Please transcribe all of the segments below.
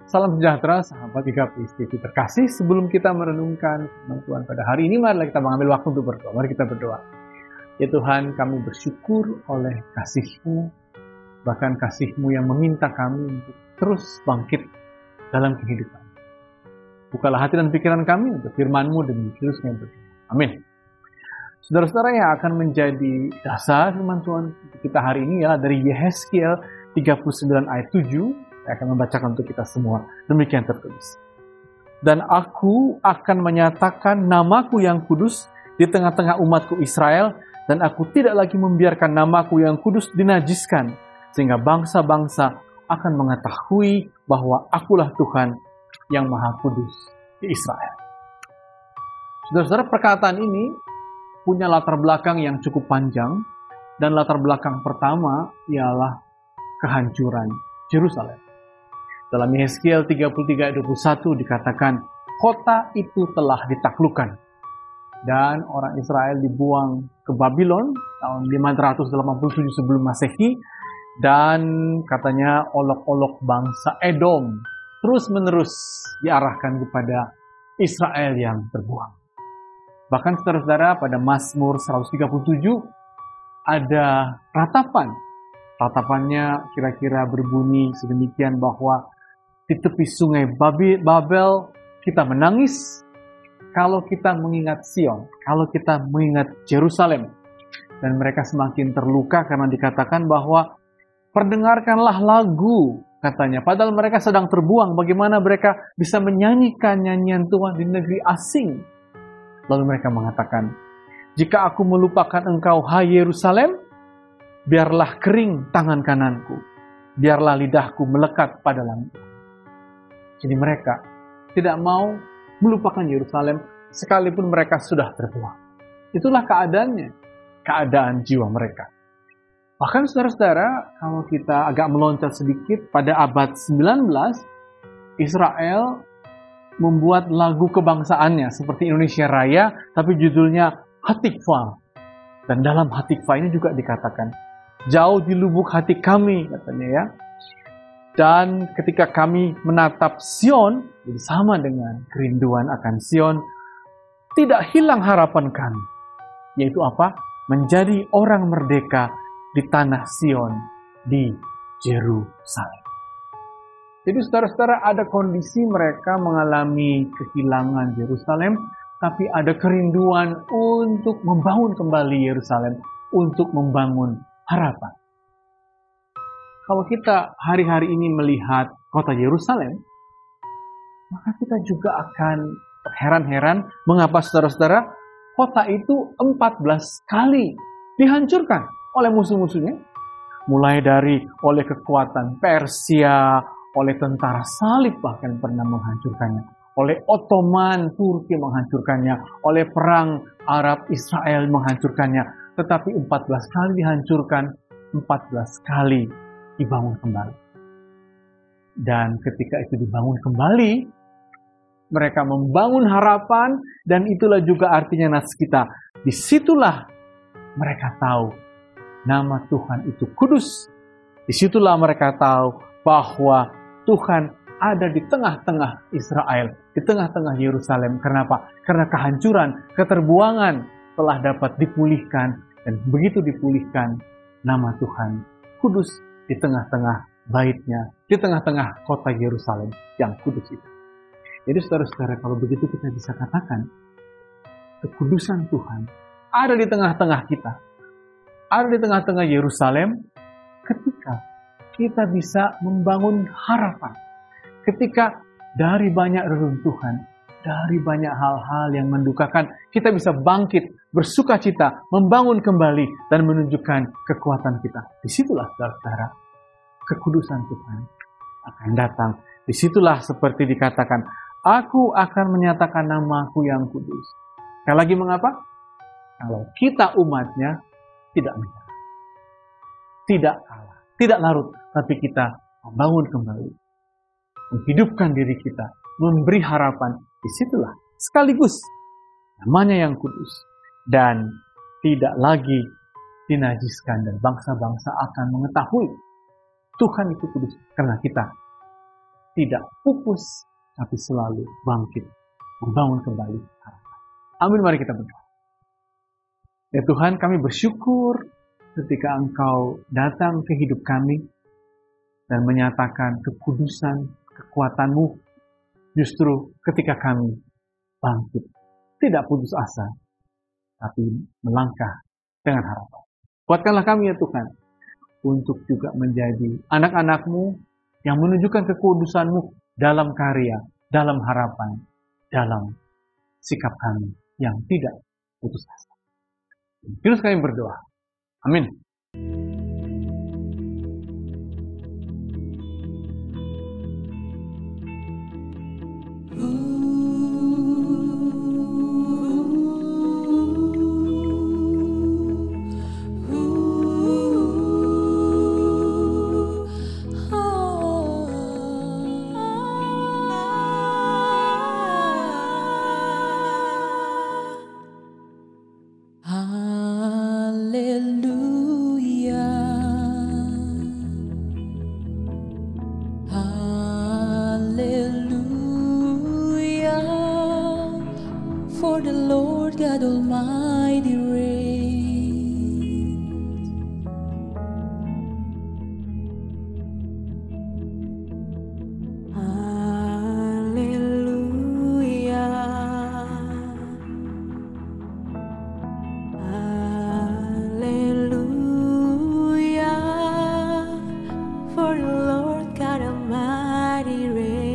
Salam sejahtera sahabat IGAPIS TV terkasih. Sebelum kita merenungkan firman Tuhan pada hari ini, marilah kita mengambil waktu untuk berdoa. Mari kita berdoa. Ya Tuhan, kami bersyukur oleh kasih-Mu, bahkan kasih-Mu yang meminta kami untuk terus bangkit dalam kehidupan. Bukalah hati dan pikiran kami untuk firman-Mu demi Kristus yang berdoa. Amin. Saudara-saudara, yang akan menjadi dasar firman Tuhan kita hari ini ialah dari Yehezkiel 39 ayat 7. Saya akan membacakan untuk kita semua. Demikian tertulis. Dan aku akan menyatakan namaku yang kudus di tengah-tengah umatku Israel, dan aku tidak lagi membiarkan namaku yang kudus dinajiskan, sehingga bangsa-bangsa akan mengetahui bahwa akulah Tuhan yang Maha Kudus di Israel. Saudara-saudara, perkataan ini punya latar belakang yang cukup panjang, dan latar belakang pertama ialah kehancuran Yerusalem. Dalam Yehezkiel 33 ayat 21 dikatakan, kota itu telah ditaklukkan. Dan orang Israel dibuang ke Babylon tahun 587 sebelum Masehi. Dan katanya olok-olok bangsa Edom terus-menerus diarahkan kepada Israel yang terbuang. Bahkan saudara-saudara, pada Mazmur 137 ada ratapan. Ratapannya kira-kira berbunyi sedemikian bahwa di tepi sungai Babel kita menangis kalau kita mengingat Sion, kalau kita mengingat Yerusalem. Dan mereka semakin terluka karena dikatakan bahwa perdengarkanlah lagu, katanya. Padahal mereka sedang terbuang, bagaimana mereka bisa menyanyikan nyanyian Tuhan di negeri asing. Lalu mereka mengatakan, jika aku melupakan engkau, hai Yerusalem, biarlah kering tangan kananku, biarlah lidahku melekat pada langit. Jadi mereka tidak mau melupakan Yerusalem sekalipun mereka sudah terbuang. Itulah keadaannya, keadaan jiwa mereka. Bahkan saudara-saudara, kalau kita agak meloncat sedikit, pada abad 19, Israel membuat lagu kebangsaannya seperti Indonesia Raya, tapi judulnya Hatikvah. Dan dalam Hatikvah ini juga dikatakan, jauh di lubuk hati kami, katanya ya. Dan ketika kami menatap Sion, jadi sama dengan kerinduan akan Sion, tidak hilang harapan kami. Yaitu apa? Menjadi orang merdeka di tanah Sion, di Yerusalem. Jadi saudara-saudara, ada kondisi mereka mengalami kehilangan Yerusalem, tapi ada kerinduan untuk membangun kembali Yerusalem, untuk membangun harapan. Kalau kita hari-hari ini melihat kota Yerusalem, maka kita juga akan heran-heran mengapa saudara-saudara, kota itu 14 kali dihancurkan oleh musuh-musuhnya. Mulai dari oleh kekuatan Persia, oleh tentara salib bahkan pernah menghancurkannya, oleh Ottoman Turki menghancurkannya, oleh perang Arab Israel menghancurkannya. Tetapi 14 kali dihancurkan, 14 kali dibangun kembali. Dan ketika itu dibangun kembali, mereka membangun harapan, dan itulah juga artinya nats kita. Disitulah mereka tahu nama Tuhan itu kudus. Disitulah mereka tahu bahwa Tuhan ada di tengah-tengah Israel, di tengah-tengah Yerusalem. Kenapa? Karena kehancuran, keterbuangan telah dapat dipulihkan, dan begitu dipulihkan, nama Tuhan kudus di tengah-tengah baitnya, di tengah-tengah kota Yerusalem yang kudus itu. Jadi saudara-saudara, kalau begitu kita bisa katakan, kekudusan Tuhan ada di tengah-tengah kita, ada di tengah-tengah Yerusalem, ketika kita bisa membangun harapan, ketika dari banyak reruntuhan, dari banyak hal-hal yang mendukakan, kita bisa bangkit, bersukacita, membangun kembali, dan menunjukkan kekuatan kita. Disitulah saudara-saudara, kekudusan Tuhan akan datang. Disitulah seperti dikatakan, aku akan menyatakan namaku yang kudus. Sekali lagi mengapa? Kalau kita umatnya tidak menyerah, tidak kalah, tidak larut, tapi kita membangun kembali, menghidupkan diri kita, memberi harapan. Disitulah sekaligus namanya yang kudus, dan tidak lagi dinajiskan, dan bangsa-bangsa akan mengetahui Tuhan itu kudus karena kita tidak pupus, tapi selalu bangkit, membangun kembali harapan. Amin, mari kita berdoa. Ya Tuhan, kami bersyukur ketika Engkau datang ke hidup kami dan menyatakan kekudusan, kekuatan-Mu justru ketika kami bangkit. Tidak putus asa, tapi melangkah dengan harapan. Kuatkanlah kami ya Tuhan, untuk juga menjadi anak-anak-Mu yang menunjukkan kekudusan-Mu dalam karya, dalam harapan, dalam sikap kami yang tidak putus asa. Terus kami berdoa. Amin. For the Lord God Almighty reigns. Hallelujah. Hallelujah. For the Lord God Almighty reigns.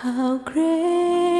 How great